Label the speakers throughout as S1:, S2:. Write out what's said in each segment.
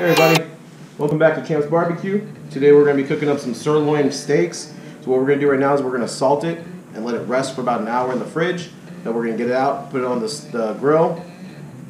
S1: Hey everybody, welcome back to Champ's Barbecue. Today we're going to be cooking up some sirloin steaks. So what we're going to do right now is we're going to salt it and let it rest for about an hour in the fridge. Then we're going to get it out, put it on the grill.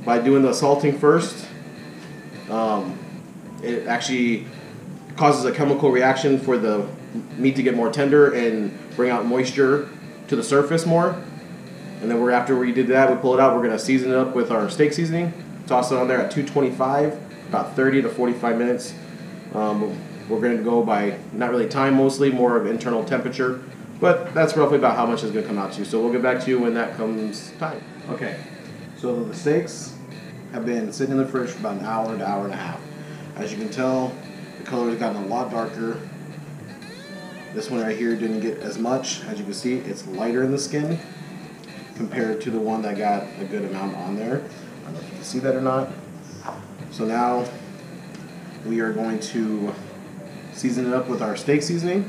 S1: By doing the salting first, it actually causes a chemical reaction for the meat to get more tender and bring out moisture to the surface more. And then after we did that, we pull it out, we're going to season it up with our steak seasoning. Toss it on there at 225. About 30 to 45 minutes. We're going to go by, not really time mostly, more of internal temperature, but that's roughly about how much it's going to come out to. So we'll get back to you when that comes time. Okay, so the steaks have been sitting in the fridge for about an hour to hour and a half. As you can tell, the color has gotten a lot darker. This one right here didn't get as much. As you can see, it's lighter in the skin compared to the one that got a good amount on there. I don't know if you can see that or not. So now we are going to season it up with our steak seasoning,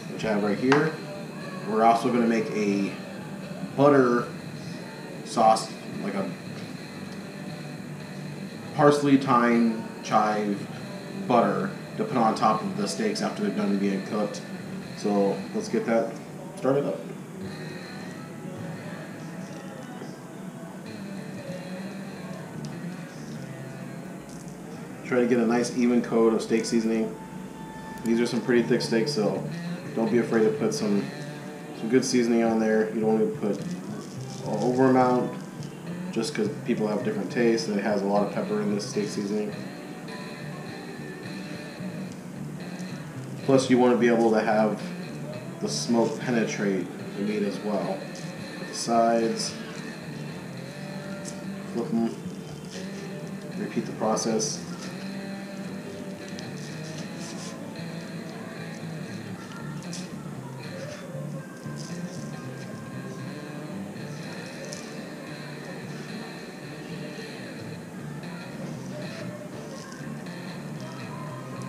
S1: which I have right here. We're also going to make a butter sauce, like a parsley, thyme, chive, butter to put on top of the steaks after they're done being cooked. So let's get that started up. Try to get a nice even coat of steak seasoning. These are some pretty thick steaks, so don't be afraid to put some good seasoning on there. You don't want to put an over amount, just because people have different tastes, and it has a lot of pepper in this steak seasoning. Plus, you want to be able to have the smoke penetrate the meat as well. The sides, flip them, repeat the process.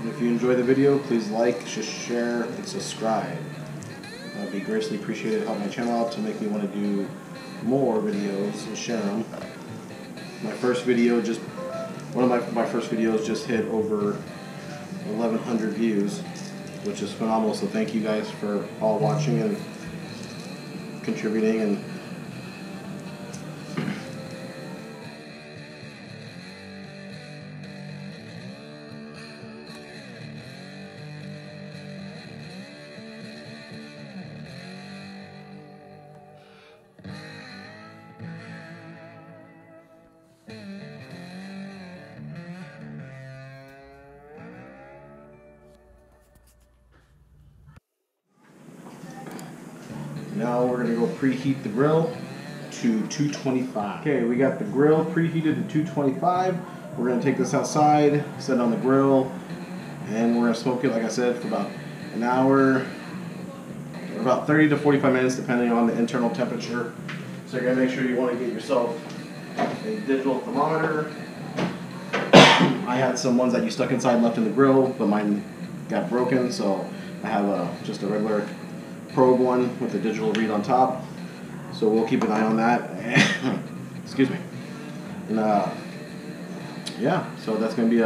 S1: If you enjoy the video, please like, share, and subscribe. That would be greatly appreciated. Help my channel out to make me want to do more videos and share them. My first video one of my first videos just hit over 1,100 views, which is phenomenal. So thank you guys for all watching and contributing. And now we're going to go preheat the grill to 225. Okay, we got the grill preheated to 225. We're going to take this outside, set it on the grill, and we're going to smoke it, like I said, for about an hour, or about 30 to 45 minutes, depending on the internal temperature. So you're going to make sure you want to get yourself a digital thermometer. I had some ones that you stuck inside and left in the grill, but mine got broken, so I have just a regular probe one with a digital read on top, so we'll keep an eye on that. Excuse me. And yeah, so that's gonna be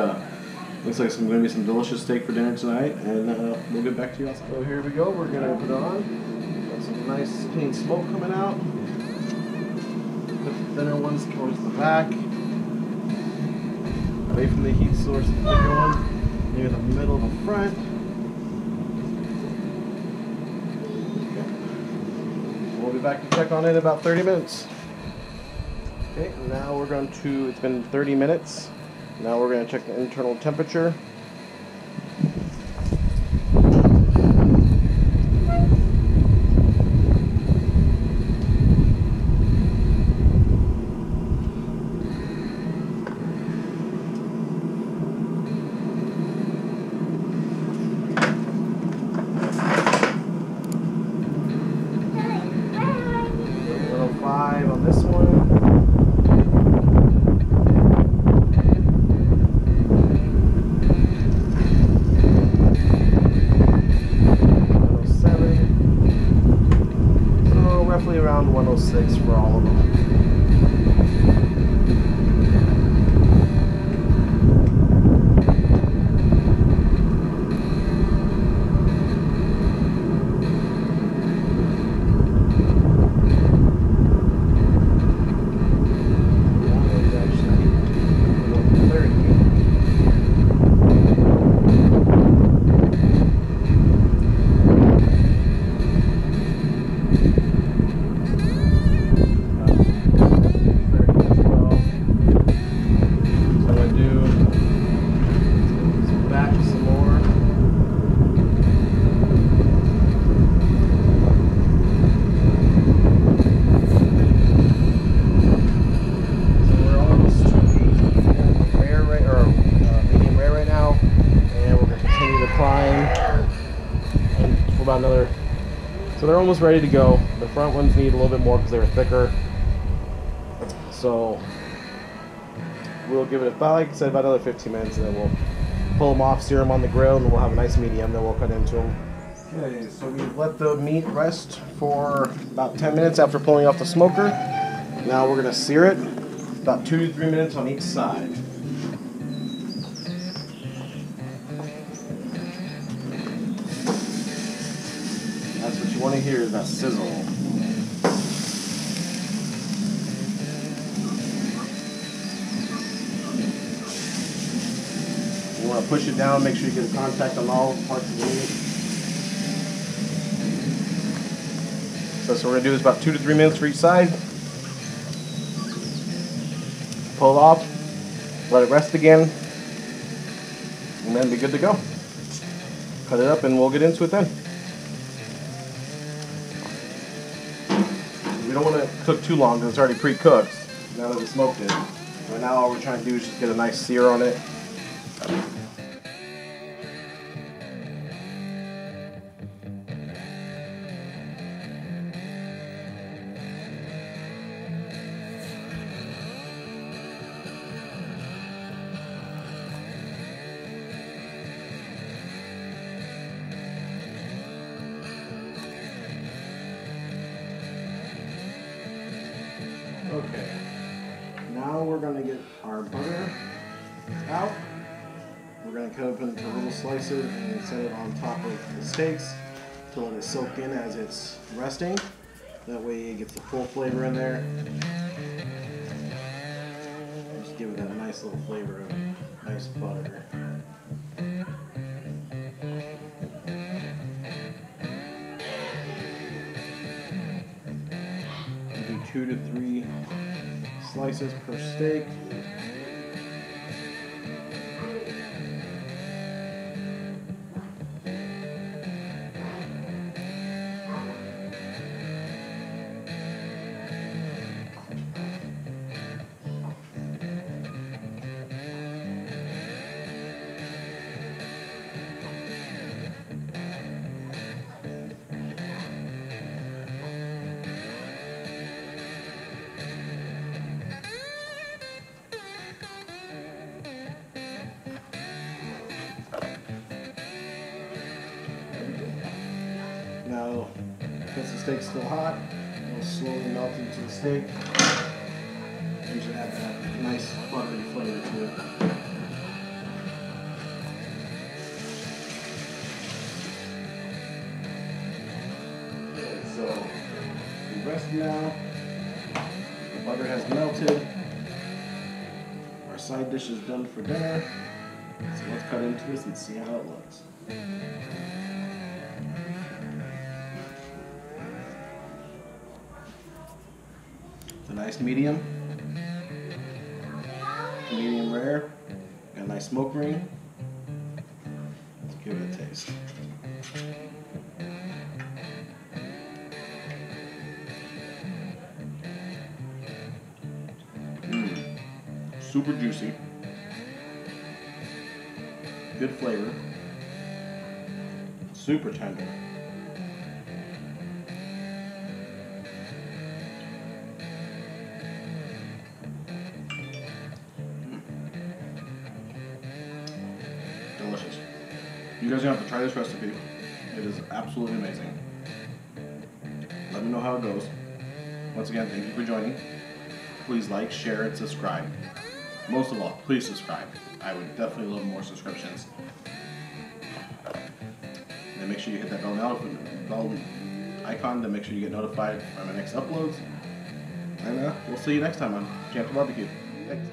S1: looks like it's gonna be some delicious steak for dinner tonight, and we'll get back to you outside. So here we go. We're gonna put it on. Got some nice clean smoke coming out. Put the thinner ones towards the back, away from the heat source. The thicker one near the middle of the front. We'll be back to check on it in about 30 minutes. Okay, now we're going to, it's been 30 minutes. Now we're going to check the internal temperature. On this one. So they're almost ready to go. The front ones need a little bit more because they're thicker. So we'll give it about, like I said, about another 15 minutes, and then we'll pull them off, sear them on the grill, and we'll have a nice medium. Then we'll cut into them. Okay, so we've let the meat rest for about 10 minutes after pulling off the smoker. Now we're gonna sear it about 2 to 3 minutes on each side. That's what you want to hear, is that sizzle. You want to push it down, make sure you get contact on all parts of the meat. So we're going to do this about 2 to 3 minutes for each side. Pull it off, let it rest again, and then be good to go. Cut it up and we'll get into it then. We don't want to cook too long because it's already pre-cooked now that we smoked it. So now all we're trying to do is just get a nice sear on it. Okay, now we're going to get our butter out. We're going to cut it up into little slices and set it on top of the steaks to let it soak in as it's resting. That way it gets the full flavor in there. Just give it that nice little flavor of nice butter. Do 2 to 3 slices per steak. Now, because the steak's still hot, it'll slowly melt into the steak. You should add that nice buttery flavor to it. Okay, so we rest now. The butter has melted. Our side dish is done for dinner. So let's cut into this and see how it looks. It's a nice medium rare, got a nice smoke ring. Let's give it a taste. Super juicy, good flavor, super tender. Delicious. You guys are gonna have to try this recipe. It is absolutely amazing. Let me know how it goes. Once again, thank you for joining. Please like, share, and subscribe. Most of all, please subscribe. I would definitely love more subscriptions. And then make sure you hit that bell icon to make sure you get notified for my next uploads. And we'll see you next time on Champ Barbecue. Thanks.